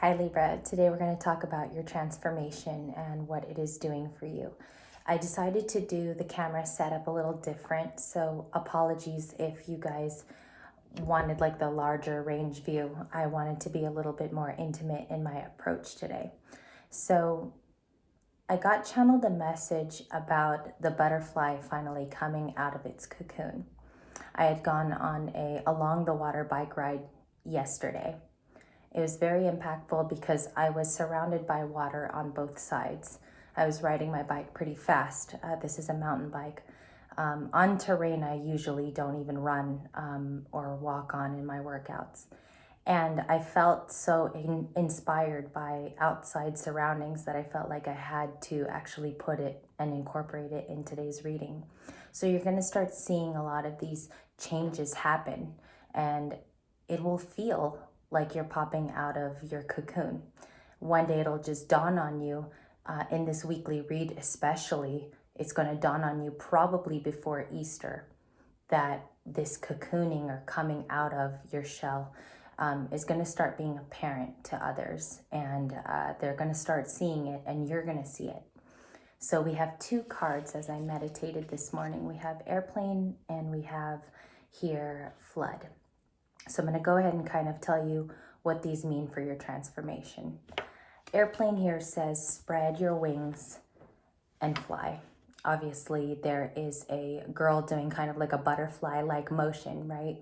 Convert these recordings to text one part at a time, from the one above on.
Hi Libra, today we're going to talk about your transformation and what it is doing for you. I decided to do the camera setup a little different, so apologies if you guys wanted like the larger range view. I wanted to be a little bit more intimate in my approach today. So I got channeled a message about the butterfly finally coming out of its cocoon. I had gone on a along the water bike ride yesterday. It was very impactful because I was surrounded by water on both sides. I was riding my bike pretty fast. This is a mountain bike. On terrain, I usually don't even run or walk on in my workouts. And I felt so inspired by outside surroundings that I felt like I had to actually put it and incorporate it in today's reading. So you're going to start seeing a lot of these changes happen, and it will feel like you're popping out of your cocoon. One day it'll just dawn on you, in this weekly read especially, it's going to dawn on you probably before Easter that this cocooning or coming out of your shell is going to start being apparent to others, and they're going to start seeing it and you're going to see it. So we have two cards as I meditated this morning. We have airplane and we have here flood. So I'm going to go ahead and kind of tell you what these mean for your transformation. Airplane here says spread your wings and fly. Obviously, there is a girl doing kind of like a butterfly-like motion, right?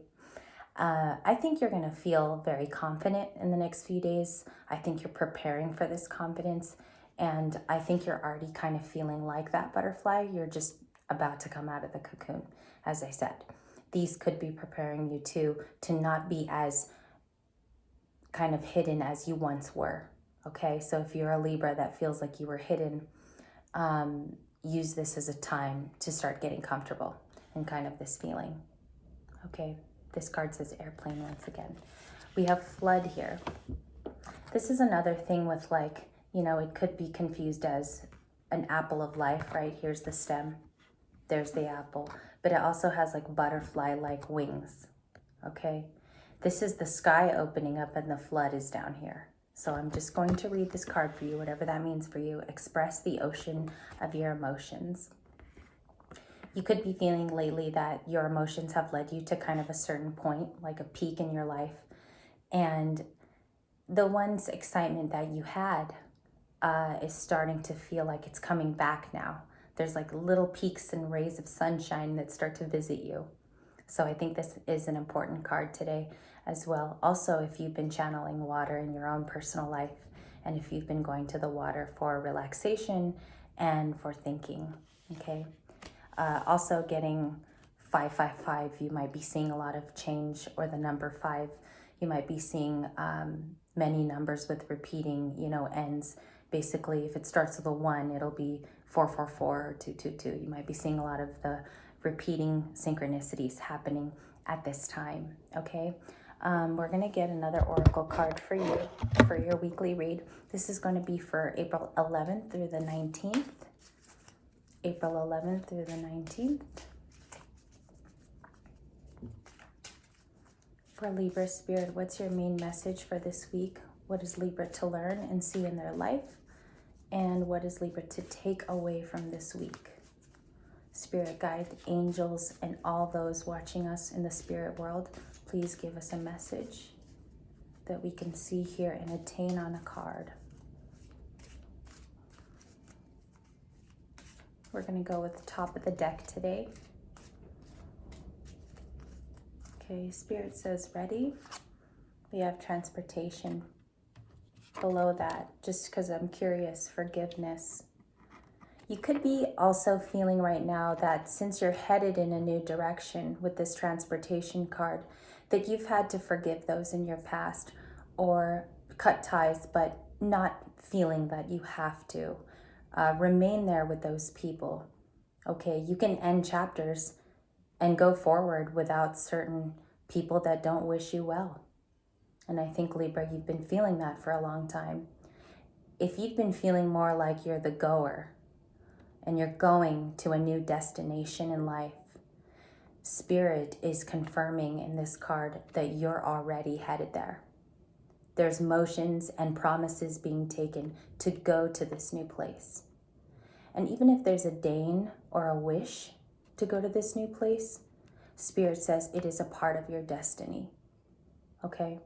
I think you're going to feel very confident in the next few days. I think you're preparing for this confidence, and I think you're already kind of feeling like that butterfly. You're just about to come out of the cocoon, as I said. These could be preparing you to not be as kind of hidden as you once were, okay? So if you're a Libra that feels like you were hidden, use this as a time to start getting comfortable in kind of this feeling, okay? This card says airplane once again. We have flood here. This is another thing with like, it could be confused as an apple of life, right? Here's the stem, there's the apple, but it also has like butterfly-like wings, okay? This is the sky opening up and the flood is down here. So I'm just going to read this card for you, whatever that means for you. Express the ocean of your emotions. You could be feeling lately that your emotions have led you to kind of a certain point, like a peak in your life. And the one's excitement that you had is starting to feel like it's coming back now. There's like little peaks and rays of sunshine that start to visit you. So I think this is an important card today as well. Also, if you've been channeling water in your own personal life, and if you've been going to the water for relaxation and for thinking, okay? Also getting 555, you might be seeing a lot of change, or the number 5. You might be seeing many numbers with repeating, ends. Basically, if it starts with a 1, it'll be 444 or 222. You might be seeing a lot of the repeating synchronicities happening at this time, okay? We're going to get another oracle card for you for your weekly read. This is going to be for April 11th through the 19th. April 11th through the 19th. For Libra Spirit, what's your main message for this week? What is Libra to learn and see in their life? And what is Libra to take away from this week? Spirit guide, angels, and all those watching us in the spirit world, please give us a message that we can see here and attain on a card. We're going to go with the top of the deck today. Okay, Spirit says ready. We have transportation below that, just because I'm curious, forgiveness. You could be also feeling right now that since you're headed in a new direction with this transportation card, that you've had to forgive those in your past or cut ties, but not feeling that you have to. Remain there with those people. Okay, you can end chapters and go forward without certain people that don't wish you well. And I think, Libra, you've been feeling that for a long time. If you've been feeling more like you're the goer and you're going to a new destination in life, Spirit is confirming in this card that you're already headed there. There's motions and promises being taken to go to this new place. And even if there's a deign or a wish to go to this new place, Spirit says it is a part of your destiny. Okay?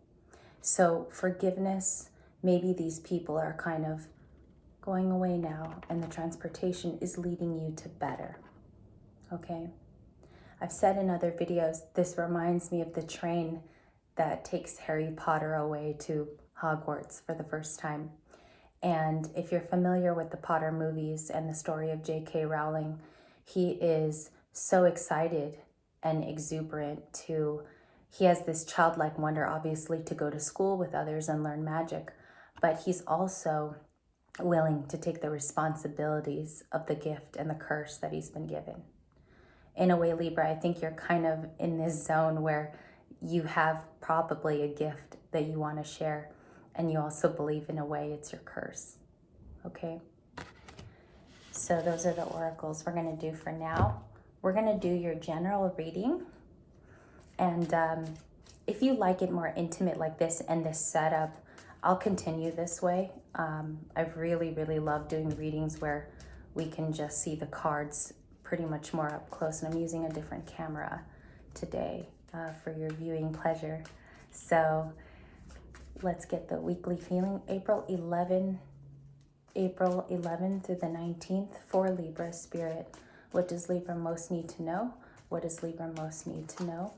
So forgiveness, maybe these people are kind of going away now and the transportation is leading you to better. Okay? I've said in other videos, this reminds me of the train that takes Harry Potter away to Hogwarts for the first time. And if you're familiar with the Potter movies and the story of J.K. Rowling, he is so excited and exuberant he has this childlike wonder, obviously, to go to school with others and learn magic, but he's also willing to take the responsibilities of the gift and the curse that he's been given. In a way, Libra, I think you're kind of in this zone where you have probably a gift that you want to share, and you also believe in a way it's your curse. Okay? So those are the oracles we're going to do for now. We're going to do your general reading. And if you like it more intimate like this and this setup, I'll continue this way. I've really, really loved doing readings where we can just see the cards pretty much more up close. And I'm using a different camera today for your viewing pleasure. So let's get the weekly feeling. April 11 through the 19th for Libra Spirit. What does Libra most need to know? What does Libra most need to know?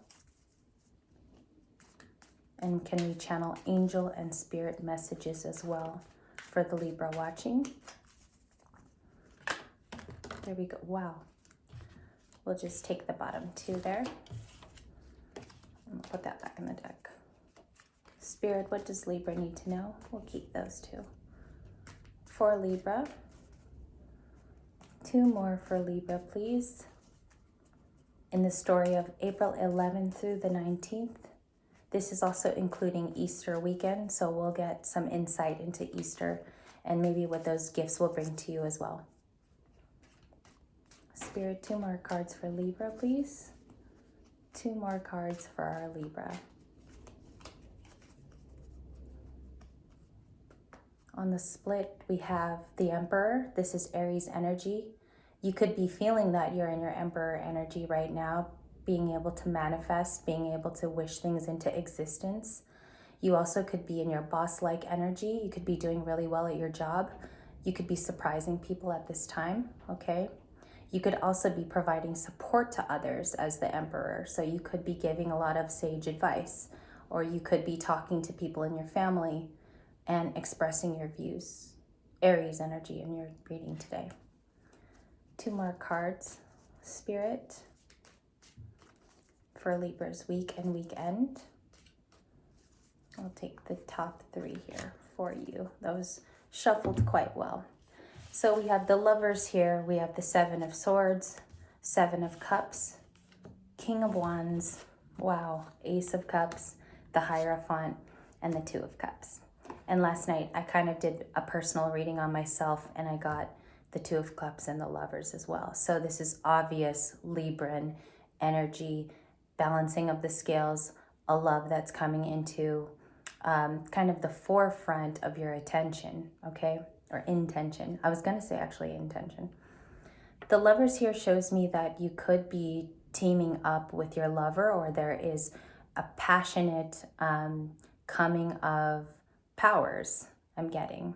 And can we channel angel and spirit messages as well for the Libra watching? There we go. Wow. We'll just take the bottom two there. And put that back in the deck. Spirit, what does Libra need to know? We'll keep those two. For Libra. Two more for Libra, please. In the story of April 11th through the 19th. This is also including Easter weekend, so we'll get some insight into Easter and maybe what those gifts will bring to you as well. Spirit, two more cards for Libra, please. Two more cards for our Libra. On the split, we have the Emperor. This is Aries energy. You could be feeling that you're in your Emperor energy right now, being able to manifest, being able to wish things into existence. You also could be in your boss-like energy. You could be doing really well at your job. You could be surprising people at this time, okay? You could also be providing support to others as the Emperor. So you could be giving a lot of sage advice, or you could be talking to people in your family and expressing your views. Aries energy in your reading today. Two more cards. Spirit, for Libra's week and weekend. I'll take the top three here for you. Those shuffled quite well. So we have the Lovers here. We have the Seven of Swords, Seven of Cups, King of Wands, wow, Ace of Cups, the Hierophant, and the Two of Cups. And last night I kind of did a personal reading on myself and I got the Two of Cups and the Lovers as well. So this is obvious Libran energy, balancing of the scales, a love that's coming into kind of the forefront of your attention, okay? Or intention. I was going to say actually intention. The Lovers here shows me that you could be teaming up with your lover, or there is a passionate coming of powers I'm getting.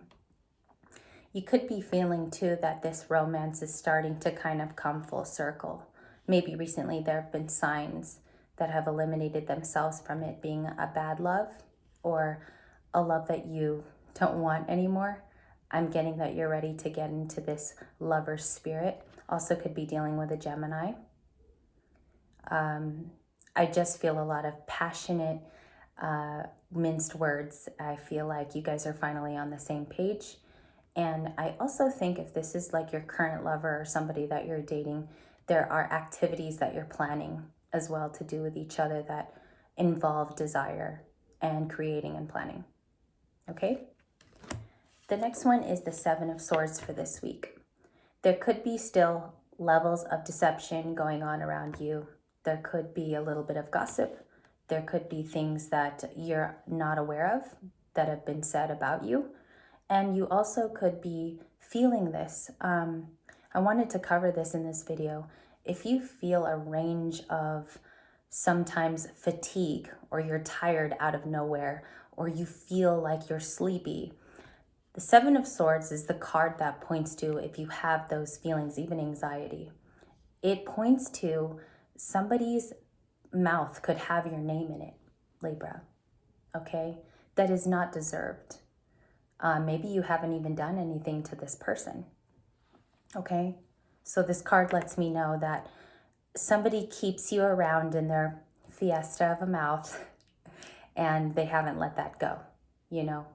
You could be feeling too that this romance is starting to kind of come full circle. Maybe recently there have been signs that have eliminated themselves from it being a bad love or a love that you don't want anymore. I'm getting that you're ready to get into this lover spirit. Also could be dealing with a Gemini. I just feel a lot of passionate, minced words. I feel like you guys are finally on the same page. And I also think if this is like your current lover or somebody that you're dating, there are activities that you're planning as well to do with each other that involve desire and creating and planning. Okay? The next one is the Seven of Swords for this week. There could be still levels of deception going on around you. There could be a little bit of gossip. There could be things that you're not aware of, that have been said about you. And you also could be feeling this. I wanted to cover this in this video. If you feel a range of sometimes fatigue, or you're tired out of nowhere, or you feel like you're sleepy, the Seven of Swords is the card that points to if you have those feelings, even anxiety. It points to somebody's mouth could have your name in it, Libra, okay? That is not deserved. Maybe you haven't even done anything to this person, okay? So this card lets me know that somebody keeps you around in their fiesta of a mouth and they haven't let that go, you know?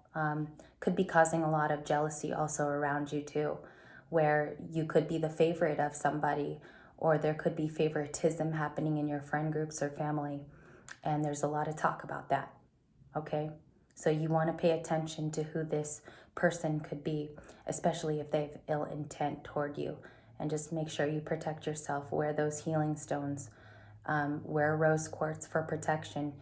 Could be causing a lot of jealousy also around you too, where you could be the favorite of somebody, or there could be favoritism happening in your friend groups or family, and there's a lot of talk about that, okay? So you want to pay attention to who this person could be, especially if they have ill intent toward you, and just make sure you protect yourself. Wear those healing stones, wear rose quartz for protection.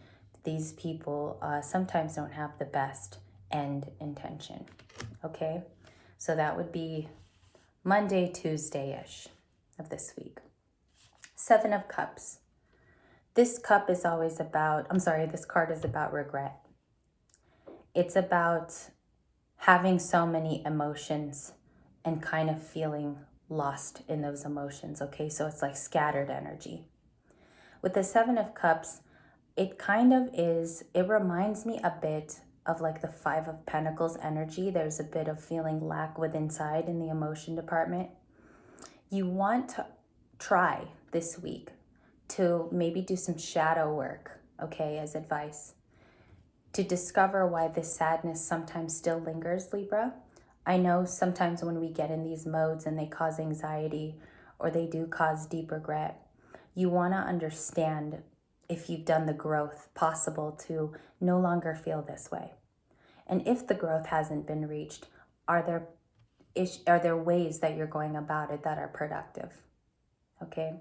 These people sometimes don't have the best end intention, okay? So that would be Monday, Tuesday-ish of this week. Seven of Cups. This cup is always about, this card is about regret. It's about having so many emotions and kind of feeling lost in those emotions, okay? So it's like scattered energy. With the Seven of Cups, it kind of is, it reminds me a bit of like the Five of Pentacles energy. There's a bit of feeling lack within inside in the emotion department. You want to try this week to maybe do some shadow work, okay, as advice, to discover why this sadness sometimes still lingers, Libra. I know sometimes when we get in these modes and they cause anxiety or they do cause deep regret, you want to understand if you've done the growth possible to no longer feel this way. And if the growth hasn't been reached, are there ways that you're going about it that are productive? Okay?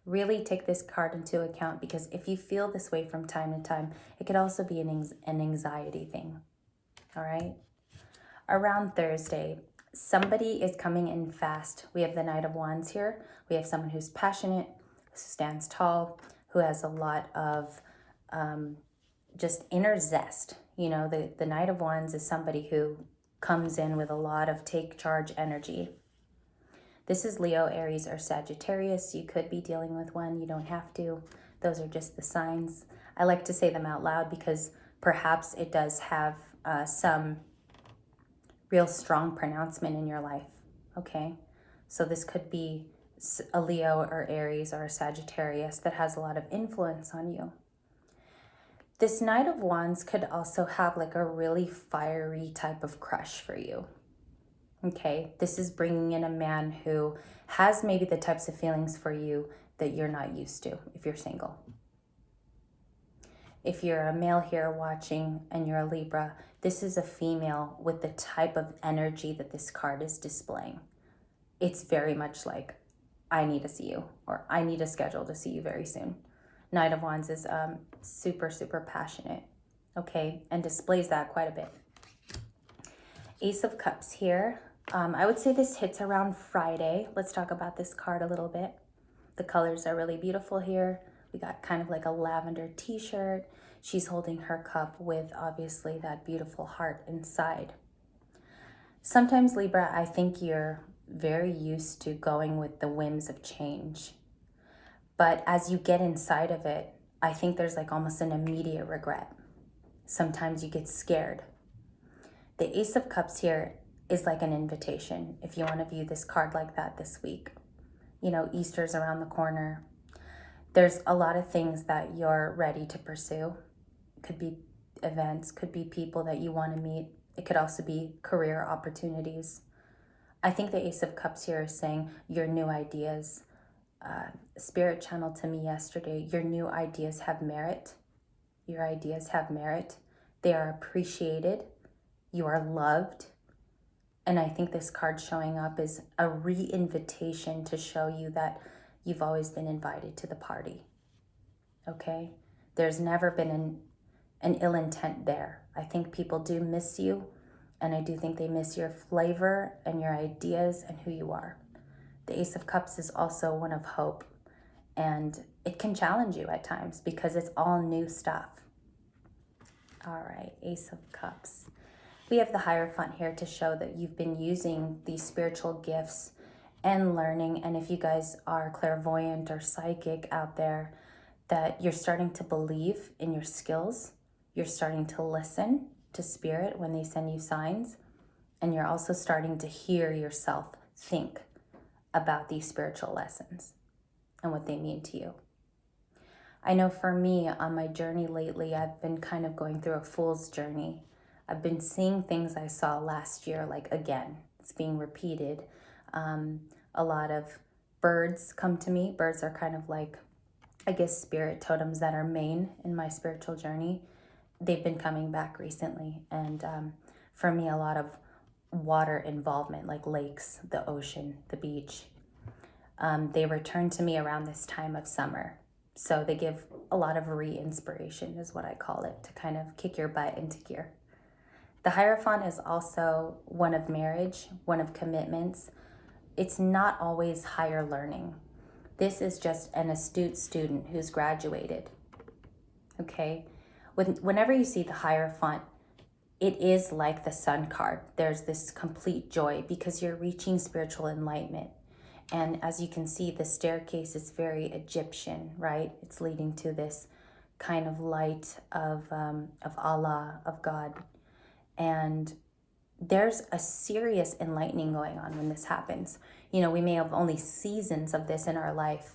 Really take this card into account, because if you feel this way from time to time, it could also be an anxiety thing. All right? Around Thursday, somebody is coming in fast. We have the Knight of Wands here. We have someone who's passionate, who stands tall, who has a lot of just inner zest. You know, the Knight of Wands is somebody who comes in with a lot of take charge energy. This is Leo, Aries, or Sagittarius. You could be dealing with one. You don't have to. Those are just the signs. I like to say them out loud because perhaps it does have some real strong pronouncement in your life, okay? So this could be a Leo or Aries or a Sagittarius that has a lot of influence on you. This Knight of Wands could also have like a really fiery type of crush for you. Okay, this is bringing in a man who has maybe the types of feelings for you that you're not used to if you're single. If you're a male here watching and you're a Libra, this is a female with the type of energy that this card is displaying. It's very much like, I need to see you, or I need a schedule to see you very soon. Knight of Wands is super, super passionate, okay, and displays that quite a bit. Ace of Cups here. I would say this hits around Friday. Let's talk about this card a little bit. The colors are really beautiful here. We got kind of like a lavender t-shirt. She's holding her cup with obviously that beautiful heart inside. Sometimes, Libra, I think you're very used to going with the whims of change. But as you get inside of it, I think there's like almost an immediate regret. Sometimes you get scared. The Ace of Cups here is like an invitation, if you want to view this card like that this week. You know, Easter's around the corner. There's a lot of things that you're ready to pursue. Could be events, could be people that you want to meet. It could also be career opportunities. I think the Ace of Cups here is saying your new ideas. Spirit channeled to me yesterday, your new ideas have merit. Your ideas have merit. They are appreciated. You are loved. And I think this card showing up is a re-invitation to show you that you've always been invited to the party. Okay? There's never been an ill intent there. I think people do miss you, and I do think they miss your flavor and your ideas and who you are. The Ace of Cups is also one of hope, and it can challenge you at times because it's all new stuff. All right, Ace of Cups. We have the Hierophant here to show that you've been using these spiritual gifts and learning. And if you guys are clairvoyant or psychic out there, that you're starting to believe in your skills. You're starting to listen to spirit when they send you signs. And you're also starting to hear yourself think about these spiritual lessons and what they mean to you. I know for me, on my journey lately, I've been kind of going through a fool's journey. I've been seeing things I saw last year, like again, it's being repeated. A lot of birds come to me. Birds are kind of like, I guess, spirit totems that are main in my spiritual journey. They've been coming back recently. And for me, a lot of water involvement, like lakes, the ocean, the beach. They return to me around this time of summer. So they give a lot of re-inspiration is what I call it, to kind of kick your butt into gear. The Hierophant is also one of marriage, one of commitments. It's not always higher learning. This is just an astute student who's graduated, okay? Whenever you see the Hierophant, it is like the Sun card. There's this complete joy because you're reaching spiritual enlightenment. And as you can see, the staircase is very Egyptian, right? It's leading to this kind of light of Allah, of God. And there's a serious enlightening going on when this happens. You know, we may have only seasons of this in our life,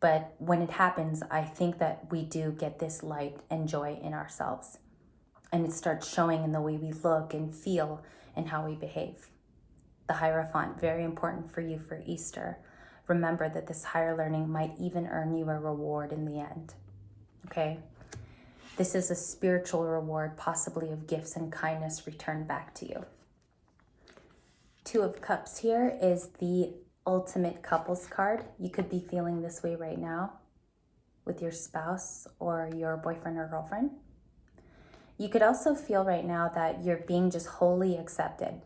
but when it happens, I think that we do get this light and joy in ourselves. And it starts showing in the way we look and feel and how we behave. The Hierophant, very important for you for Easter. Remember that this higher learning might even earn you a reward in the end, okay? This is a spiritual reward, possibly of gifts and kindness returned back to you. Two of Cups here is the ultimate couples card. You could be feeling this way right now with your spouse or your boyfriend or girlfriend. You could also feel right now that you're being just wholly accepted.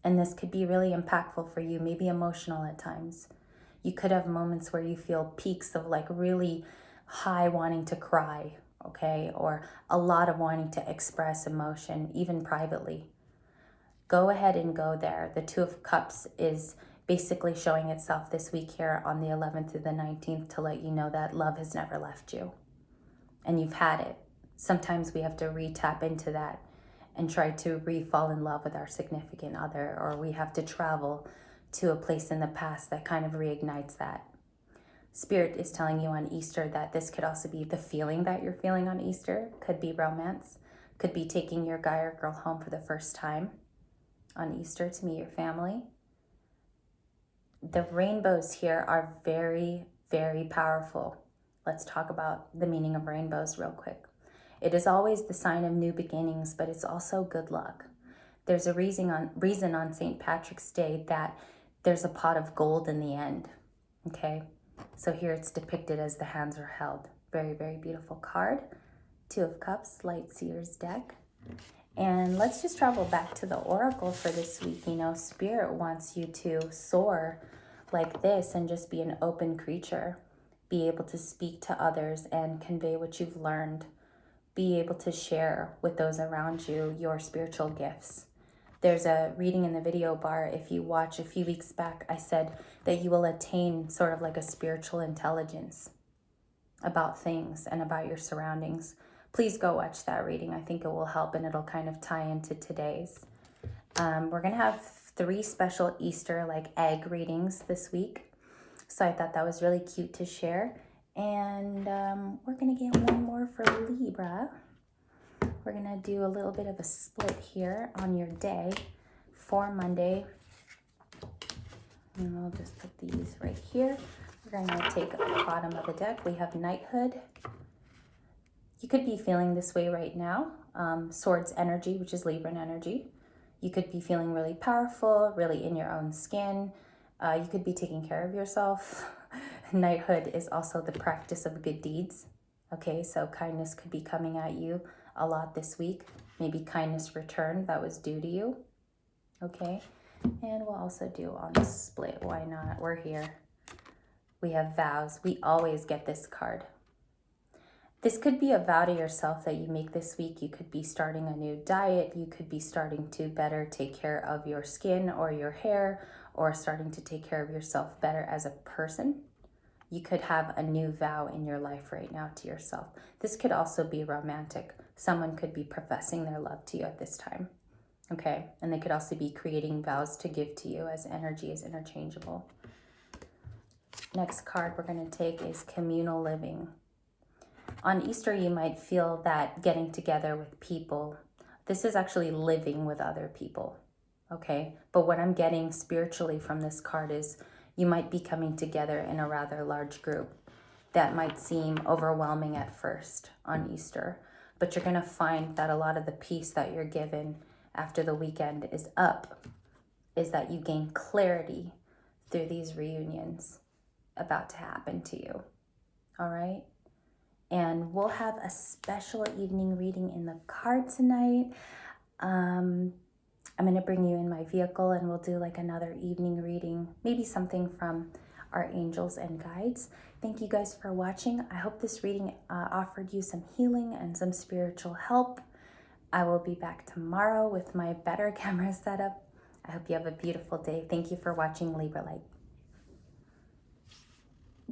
And this could be really impactful for you, maybe emotional at times. You could have moments where you feel peaks of like really high wanting to cry, okay? Or a lot of wanting to express emotion, even privately. Go ahead and go there. The Two of Cups is basically showing itself this week here on the 11th through the 19th to let you know that love has never left you. And you've had it. Sometimes we have to re-tap into that and try to re-fall in love with our significant other, or we have to travel to a place in the past that kind of reignites that. Spirit is telling you on Easter that this could also be the feeling that you're feeling on Easter. Could be romance, could be taking your guy or girl home for the first time on Easter to meet your family. The rainbows here are very, very powerful. Let's talk about the meaning of rainbows real quick. It is always the sign of new beginnings, but it's also good luck. There's a reason on St. Patrick's Day that there's a pot of gold in the end, okay? So here it's depicted as the hands are held. Very, very beautiful card. Two of Cups, Light Seer's deck. And let's just travel back to the oracle for this week. You know, Spirit wants you to soar like this and just be an open creature. Be able to speak to others and convey what you've learned. Be able to share with those around you your spiritual gifts. There's a reading in the video bar. If you watch a few weeks back, I said that you will attain sort of like a spiritual intelligence about things and about your surroundings. Please go watch that reading. I think it will help and it'll kind of tie into today's. We're going to have 3 special Easter like egg readings this week. So I thought that was really cute to share. And we're going to get one more for Libra. We're going to do a little bit of a split here on your day for Monday. And I'll just put these right here. We're going to take the bottom of the deck. We have Knighthood. You could be feeling this way right now. Swords energy, which is Libran energy. You could be feeling really powerful, really in your own skin. You could be taking care of yourself. Knighthood is also the practice of good deeds. Okay, so kindness could be coming at you. a lot this week. Maybe kindness returned that was due to you. Okay. And we'll also do on the split. Why not? We're here. We have vows. We always get this card. This could be a vow to yourself that you make this week. You could be starting a new diet. You could be starting to better take care of your skin or your hair, or starting to take care of yourself better as a person. You could have a new vow in your life right now to yourself. This could also be romantic. Someone could be professing their love to you at this time. Okay, and they could also be creating vows to give to you, as energy is interchangeable. Next card we're going to take is communal living. On Easter, you might feel that getting together with people, this is actually living with other people, okay? But what I'm getting spiritually from this card is you might be coming together in a rather large group. That might seem overwhelming at first on Easter, but you're going to find that a lot of the peace that you're given after the weekend is up is that you gain clarity through these reunions about to happen to you. All right? And we'll have a special evening reading in the car tonight. I'm going to bring you in my vehicle and we'll do like another evening reading, maybe something from our angels and guides. Thank you guys for watching. I hope this reading offered you some healing and some spiritual help. I will be back tomorrow with my better camera setup. I hope you have a beautiful day. Thank you for watching Libra Light.